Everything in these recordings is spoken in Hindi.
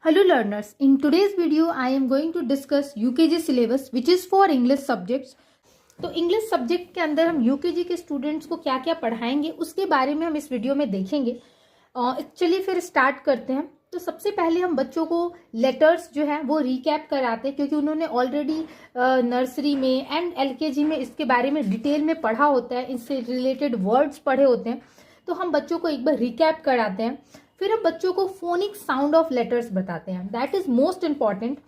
Hello learners, in today's video I am going to discuss UKG syllabus which is for English subjects. तो इंग्लिश सब्जेक्ट के अंदर हम यूकेजी के स्टूडेंट्स को क्या क्या पढ़ाएंगे उसके बारे में हम इस वीडियो में देखेंगे। चलिए फिर स्टार्ट करते हैं। तो सबसे पहले हम बच्चों को लेटर्स जो है वो रिकैप कराते हैं, क्योंकि उन्होंने ऑलरेडी नर्सरी में एंड एलकेजी में इसके बारे में डिटेल में पढ़ा होता है, इससे रिलेटेड वर्ड्स पढ़े होते हैं। तो हम बच्चों को एक बार रिकैप कराते हैं। फिर हम बच्चों को फोनिक साउंड ऑफ लेटर्स बताते हैं। दैट इज मोस्ट इंपॉर्टेंट,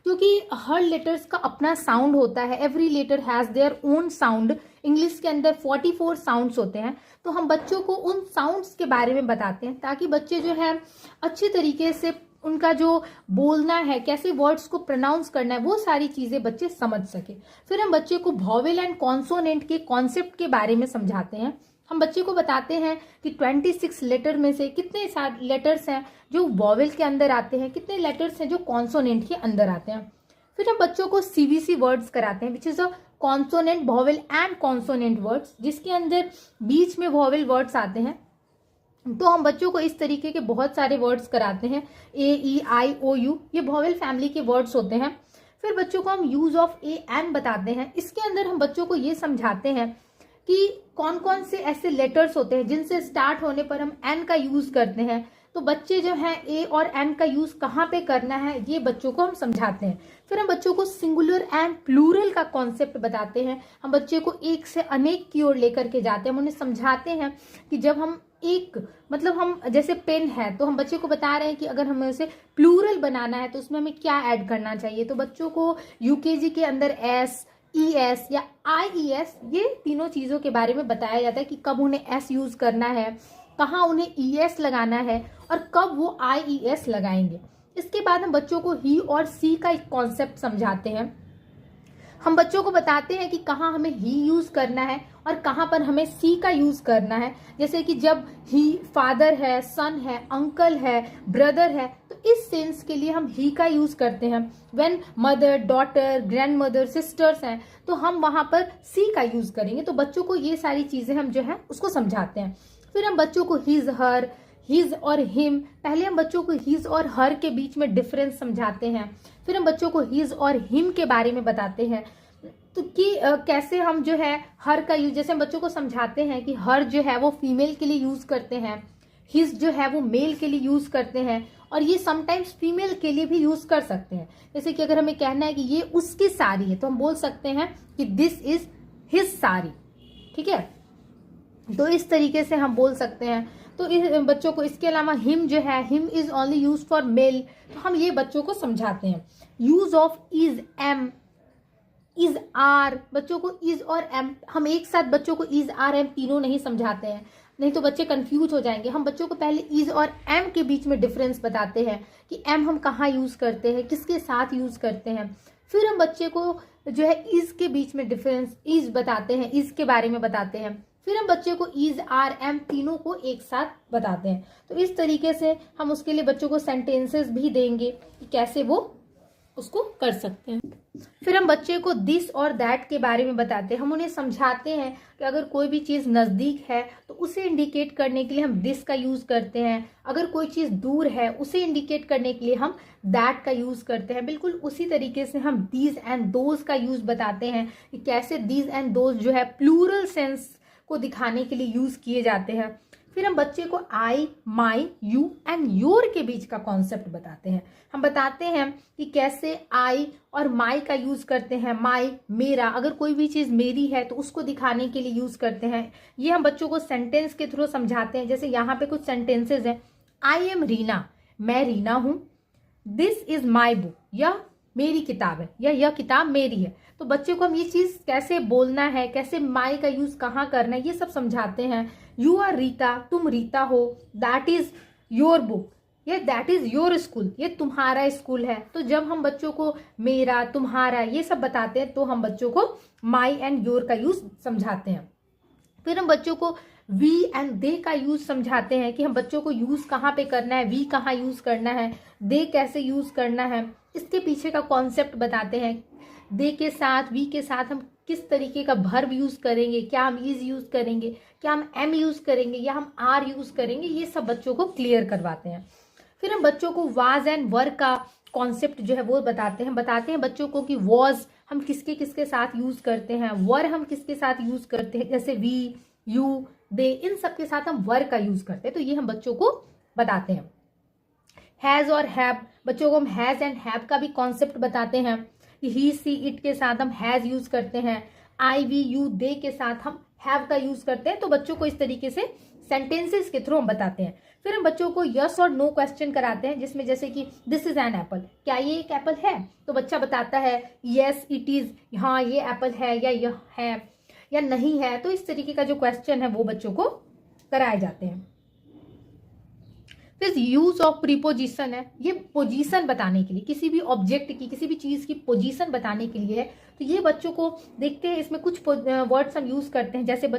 क्योंकि हर लेटर्स का अपना साउंड होता है। Every letter has their own sound. English के अंदर 44 साउंड्स होते हैं। तो हम बच्चों को उन साउंड्स के बारे में बताते हैं ताकि बच्चे जो है अच्छे तरीके से उनका जो बोलना है, कैसे वर्ड्स को प्रोनाउंस करना है, वो सारी चीजें बच्चे समझ सके। फिर हम बच्चे को वॉवेल एंड कॉन्सोनेंट के कॉन्सेप्ट के बारे में समझाते हैं। हम बच्चे को बताते हैं कि 26 लेटर में से कितने सारे लेटर्स हैं जो वॉवेल के अंदर आते हैं, कितने लेटर्स हैं जो कॉन्सोनेंट के अंदर आते हैं। फिर हम बच्चों को सीवीसी वर्ड्स कराते हैं, which is a consonant vowel and consonant words, जिसके अंदर बीच में वॉवेल वर्ड्स आते हैं। तो हम बच्चों को इस तरीके के बहुत सारे वर्ड्स कराते हैं। ए ई आई ओ यू, ये वॉवेल फैमिली के वर्ड्स होते हैं। फिर बच्चों को हम यूज ऑफ ए एन बताते हैं। इसके अंदर हम बच्चों को ये समझाते हैं कि कौन कौन से ऐसे लेटर्स होते हैं जिनसे स्टार्ट होने पर हम एन का यूज करते हैं। तो बच्चे जो हैं ए और एन का यूज कहाँ पे करना है ये बच्चों को हम समझाते हैं। फिर हम बच्चों को सिंगुलर एंड प्लूरल का कॉन्सेप्ट बताते हैं। हम बच्चे को एक से अनेक की ओर लेकर के जाते हैं। हम उन्हें समझाते हैं कि जब हम एक मतलब हम जैसे पेन है तो हम बच्चे को बता रहे हैं कि अगर हमें उसे प्लूरल बनाना है तो उसमें हमें क्या ऐड करना चाहिए। तो बच्चों को यूकेजी के अंदर एस, ई एस या आई ई एस, ये तीनों चीजों के बारे में बताया जाता है कि कब उन्हें एस यूज करना है, कहाँ उन्हें ई एस लगाना है और कब वो आई ई एस लगाएंगे। इसके बाद हम बच्चों को ही और सी का एक कॉन्सेप्ट समझाते हैं। हम बच्चों को बताते हैं कि कहाँ हमें ही यूज करना है और कहाँ पर हमें सी का यूज करना है। जैसे कि जब ही फादर है, सन है, अंकल है, ब्रदर है, तो इस सेंस के लिए हम ही का यूज करते हैं। When mother, daughter, grand mother, sisters हैं तो हम वहां पर सी का यूज करेंगे। तो बच्चों को ये सारी चीजें हम जो है उसको समझाते हैं। फिर हम बच्चों को हिज, हर, हिज और हिम, पहले हम बच्चों को हिज और हर के बीच में डिफरेंस समझाते हैं। फिर हम बच्चों को हिज और हिम के बारे में बताते हैं तो कि कैसे हम जो है हर का यूज, जैसे हम बच्चों को समझाते हैं कि हर जो है वो फीमेल के लिए यूज करते हैं, हिज जो है वो मेल के लिए यूज करते हैं और ये समटाइम्स फीमेल के लिए भी यूज कर सकते हैं। जैसे कि अगर हमें कहना है कि ये उसकी साड़ी है तो हम बोल सकते हैं कि दिस इज हिज साड़ी। ठीक है, तो इस तरीके से हम बोल सकते हैं। तो इस बच्चों को इसके अलावा हिम जो है, him is only use for male, तो हम ये बच्चों को समझाते हैं। Use of is, am, is, are, बच्चों को इज और एम, हम एक साथ बच्चों को इज, आर, एम तीनों नहीं समझाते हैं, नहीं तो बच्चे कंफ्यूज हो जाएंगे। हम बच्चों को पहले इज और एम के बीच में डिफरेंस बताते हैं कि एम हम कहाँ यूज करते हैं, किसके साथ यूज करते हैं। फिर हम बच्चे को जो है इज के बीच में डिफरेंस, इज बताते हैं, इज के बारे में बताते हैं। फिर हम बच्चे को इज, आर, एम तीनों को एक साथ बताते हैं। तो इस तरीके से हम उसके लिए बच्चों को सेंटेंसेस भी देंगे कि कैसे वो उसको कर सकते हैं। फिर हम बच्चे को दिस और दैट के बारे में बताते हैं। हम उन्हें समझाते हैं कि अगर कोई भी चीज नजदीक है तो उसे इंडिकेट करने के लिए हम दिस का यूज करते हैं। अगर कोई चीज दूर है उसे इंडिकेट करने के लिए हम दैट का यूज करते हैं। बिल्कुल उसी तरीके से हम दीज एंड दोज का यूज बताते हैं कि कैसे दीज एंड दोज जो है प्लूरल सेंस को दिखाने के लिए यूज किए जाते हैं। फिर हम बच्चे को आई, माई, यू एंड योर के बीच का कॉन्सेप्ट बताते हैं। हम बताते हैं कि कैसे आई और माई का यूज करते हैं। माई मेरा, अगर कोई भी चीज मेरी है तो उसको दिखाने के लिए यूज करते हैं। ये हम बच्चों को सेंटेंस के थ्रू समझाते हैं। जैसे यहाँ पे कुछ सेंटेंसेस हैं। आई एम रीना, मैं रीना हूं। दिस इज माई बुक, यह मेरी किताब है या यह किताब मेरी है। तो बच्चे को हम ये चीज कैसे बोलना है, कैसे माई का यूज कहाँ करना है, ये सब समझाते हैं। यू आर रीता, तुम रीता हो। दैट इज योर बुक, या दैट इज योर स्कूल, ये तुम्हारा स्कूल है। तो जब हम बच्चों को मेरा, तुम्हारा ये सब बताते हैं तो हम बच्चों को माई एंड योर का यूज समझाते हैं। फिर हम बच्चों को वी एंड दे का यूज समझाते हैं कि हम बच्चों को यूज कहाँ पे करना है, वी कहाँ यूज करना है, दे कैसे यूज करना है, इसके पीछे का कॉन्सेप्ट बताते हैं। दे के साथ, वी के साथ हम किस तरीके का वर्ब यूज करेंगे, क्या हम इज यूज करेंगे, क्या हम एम यूज करेंगे या हम आर यूज करेंगे, ये सब बच्चों को क्लियर करवाते हैं। फिर हम बच्चों को वाज एंड वर का कॉन्सेप्ट जो है वो बताते हैं बच्चों को कि वॉज हम किसके किसके साथ यूज करते हैं, वर हम किसके साथ यूज करते हैं, जैसे वी, यू, दे, इन सब के साथ हम वर का यूज करते हैं, तो ये हम बच्चों को बताते हैं। हैज और हैव, बच्चों को हम हैज एंड हैव का भी कॉन्सेप्ट बताते हैं कि ही, सी, इट के साथ हम हैज यूज करते हैं, आई, वी, यू, दे के साथ हम हैव का यूज करते हैं। तो बच्चों को इस तरीके से सेंटेंसेस के थ्रू हम बताते हैं। फिर हम बच्चों को यस और नो क्वेश्चन कराते हैं, जिसमें जैसे कि दिस इज एन एप्पल, क्या ये एक एप्पल है, तो बच्चा बताता है यस इट इज, हाँ ये एप्पल है, या यह है या नहीं है। तो इस तरीके का जो क्वेश्चन है वो बच्चों को कराए जाते हैं। फिर यूज ऑफ प्रीपोजिशन है, ये पोजीशन बताने के लिए, किसी भी ऑब्जेक्ट की, किसी भी चीज की पोजीशन बताने के लिए है। तो ये बच्चों को देखते हैं, इसमें कुछ वर्ड्स हम यूज करते हैं, जैसे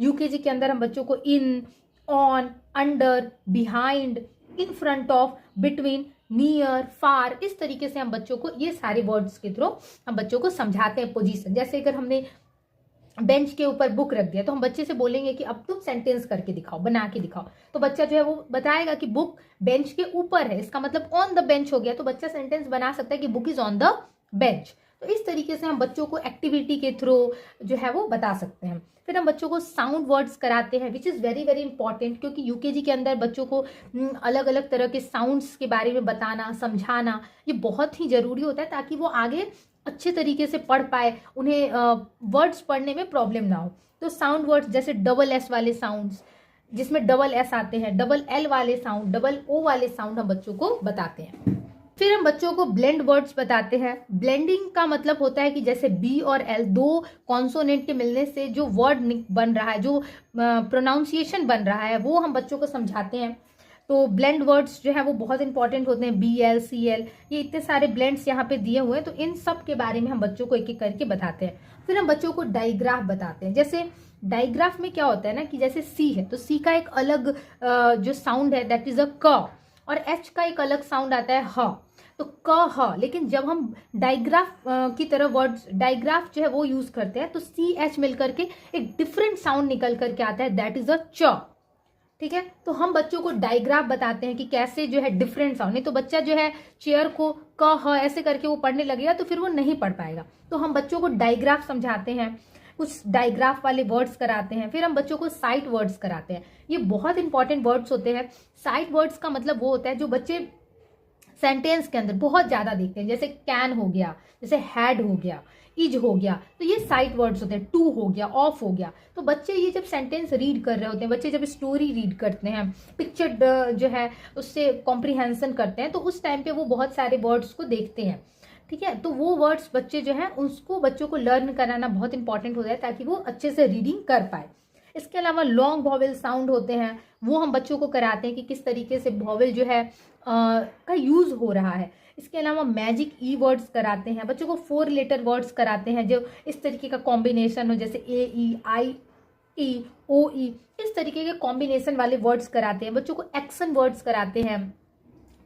यूकेजी के अंदर हम बच्चों को in, on, under, behind, in front of, between, near, far, इस तरीके से हम बच्चों को ये सारे वर्ड्स के थ्रू हम बच्चों को समझाते हैं पोजीशन। जैसे अगर हमने बेंच के ऊपर बुक रख दिया तो हम बच्चे से बोलेंगे कि अब तुम सेंटेंस करके दिखाओ, बना के दिखाओ, तो बच्चा जो है वो बताएगा कि बुक बेंच के ऊपर है, इसका मतलब ऑन द बेंच हो गया, तो बच्चा सेंटेंस बना सकता है कि book is on the bench. तो इस तरीके से हम बच्चों को एक्टिविटी के थ्रू जो है वो बता सकते हैं। फिर हम बच्चों को साउंड वर्ड्स कराते हैं, which is very very important, क्योंकि यूकेजी के अंदर बच्चों को अलग अलग तरह के साउंड्स के बारे में बताना, समझाना, ये बहुत ही जरूरी होता है ताकि वो आगे अच्छे तरीके से पढ़ पाए, उन्हें वर्ड्स पढ़ने में प्रॉब्लम ना हो। तो साउंड वर्ड्स जैसे डबल एस वाले साउंड्स, जिसमें डबल एस आते हैं, डबल एल वाले साउंड, डबल ओ वाले साउंड हम बच्चों को बताते हैं। फिर हम बच्चों को ब्लेंड वर्ड्स बताते हैं। ब्लेंडिंग का मतलब होता है कि जैसे बी और एल, दो कॉन्सोनेंट के मिलने से जो वर्ड बन रहा है, जो प्रोनाउंसिएशन बन रहा है, वो हम बच्चों को समझाते हैं। तो ब्लेंड वर्ड्स जो है वो बहुत इंपॉर्टेंट होते हैं, बी एल, सी एल, ये इतने सारे ब्लेंड्स यहाँ पे दिए हुए हैं, तो इन सब के बारे में हम बच्चों को एक एक करके बताते हैं। फिर हम बच्चों को डाइग्राफ बताते हैं। जैसे डाइग्राफ में क्या होता है ना कि जैसे सी है तो सी का एक अलग जो साउंड है दैट इज अ क, और एच का एक अलग साउंड आता है ह, तो क ह। लेकिन जब हम डाइग्राफ की तरह वर्ड्स, डाइग्राफ जो है वो यूज करते हैं, तो सी एच मिलकर के एक डिफरेंट साउंड निकल करके आता है, दैट इज अ च। ठीक है, तो हम बच्चों को डाइग्राफ बताते हैं कि कैसे जो है डिफरेंट साउंड, नहीं तो बच्चा जो है चेयर को क ह ऐसे करके वो पढ़ने लगेगा तो फिर वो नहीं पढ़ पाएगा। तो हम बच्चों को डाइग्राफ समझाते हैं, कुछ डाइग्राफ वाले वर्ड्स कराते हैं। फिर हम बच्चों को साइट वर्ड्स कराते हैं, ये बहुत इंपॉर्टेंट वर्ड्स होते हैं। साइट वर्ड्स का मतलब वो होता है जो बच्चे सेंटेंस के अंदर बहुत ज्यादा देखते हैं, जैसे कैन हो गया, जैसे हैड हो गया, इज हो गया, तो ये साइट वर्ड्स होते हैं। टू हो गया, ऑफ हो गया, तो बच्चे ये जब सेंटेंस रीड कर रहे होते हैं, बच्चे जब स्टोरी रीड करते हैं, पिक्चर जो है उससे कॉम्प्रिहेंशन करते हैं, तो उस टाइम पे वो बहुत सारे वर्ड्स को देखते हैं। ठीक है, तो वो वर्ड्स बच्चे जो है उसको बच्चों को लर्न कराना बहुत इंपॉर्टेंट होता है ताकि वो अच्छे से रीडिंग कर पाए। इसके अलावा लॉन्ग वॉवेल साउंड होते हैं, वो हम बच्चों को कराते हैं कि किस तरीके से वॉवेल जो है का यूज हो रहा है। इसके अलावा मैजिक ई वर्ड्स कराते हैं, बच्चों को 4 लेटर वर्ड्स कराते हैं जो इस तरीके का कॉम्बिनेशन हो, जैसे ए ई, आई ई, ओ ई, इस तरीके के कॉम्बिनेशन वाले वर्ड्स कराते हैं। बच्चों को एक्शन वर्ड्स कराते हैं,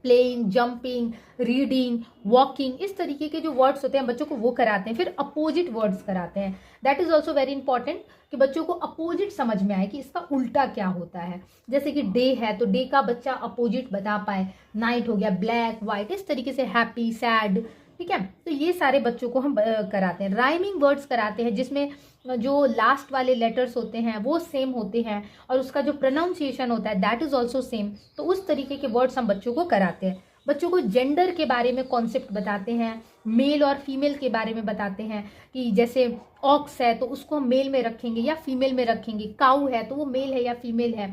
प्लेइंग, जंपिंग, रीडिंग, वॉकिंग, इस तरीके के जो वर्ड्स होते हैं बच्चों को वो कराते हैं। फिर अपोजिट वर्ड्स कराते हैं, that is also very important कि बच्चों को अपोजिट समझ में आए कि इसका उल्टा क्या होता है। जैसे कि डे है तो डे का बच्चा अपोजिट बता पाए, नाइट हो गया, ब्लैक, व्हाइट, इस तरीके से हैप्पी, सैड। ठीक है, तो ये सारे बच्चों को हम कराते हैं। राइमिंग वर्ड्स कराते हैं जिसमें जो लास्ट वाले लेटर्स होते हैं वो सेम होते हैं और उसका जो प्रोनाउंसिएशन होता है दैट इज ऑल्सो सेम, तो उस तरीके के वर्ड्स हम बच्चों को कराते हैं। बच्चों को जेंडर के बारे में कॉन्सेप्ट बताते हैं, मेल और फीमेल के बारे में बताते हैं कि जैसे ऑक्स है तो उसको हम मेल में रखेंगे या फीमेल में रखेंगे, काऊ है तो वो मेल है या फीमेल है।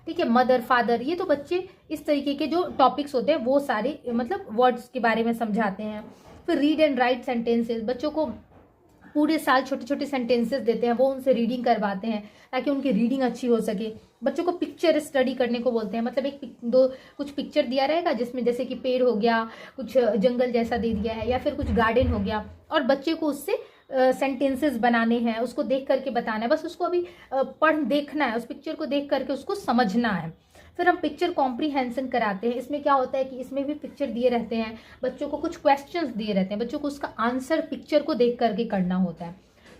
ठीक है, मदर, फादर, ये तो बच्चे इस तरीके के जो टॉपिक्स होते हैं वो सारे मतलब वर्ड्स के बारे में समझाते हैं। फिर रीड एंड राइट सेंटेंसेस, बच्चों को पूरे साल छोटे छोटे सेंटेंसेस देते हैं, वो उनसे रीडिंग करवाते हैं ताकि उनकी रीडिंग अच्छी हो सके। बच्चों को पिक्चर स्टडी करने को बोलते हैं, मतलब एक दो कुछ पिक्चर दिया रहेगा जिसमें जैसे कि पेड़ हो गया, कुछ जंगल जैसा दे दिया है या फिर कुछ गार्डन हो गया, और बच्चे को उससे सेंटेंसेस बनाने हैं, उसको देख करके बताना है, बस उसको अभी पढ़ देखना है, उस पिक्चर को देख करके उसको समझना है। फिर हम पिक्चर कॉम्प्रीहेंशन कराते हैं, इसमें क्या होता है कि इसमें भी पिक्चर दिए रहते हैं, बच्चों को कुछ क्वेश्चंस दिए रहते हैं, बच्चों को उसका आंसर पिक्चर को देख करके करना होता है।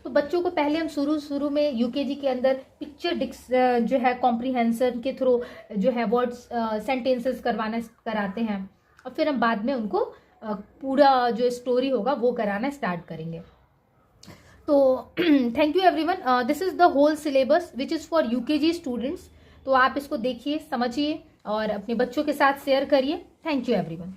तो बच्चों को पहले हम शुरू में यूकेजी के अंदर पिक्चर जो है कॉम्प्रीहेंशन के थ्रू जो है वर्ड्स सेंटेंसेस कराते हैं, और फिर हम बाद में उनको पूरा जो स्टोरी होगा वो कराना स्टार्ट करेंगे। तो thank you everyone, this is the whole syllabus which is for UKG students. तो आप इसको देखिए, समझिए और अपने बच्चों के साथ शेयर करिए। Thank you everyone.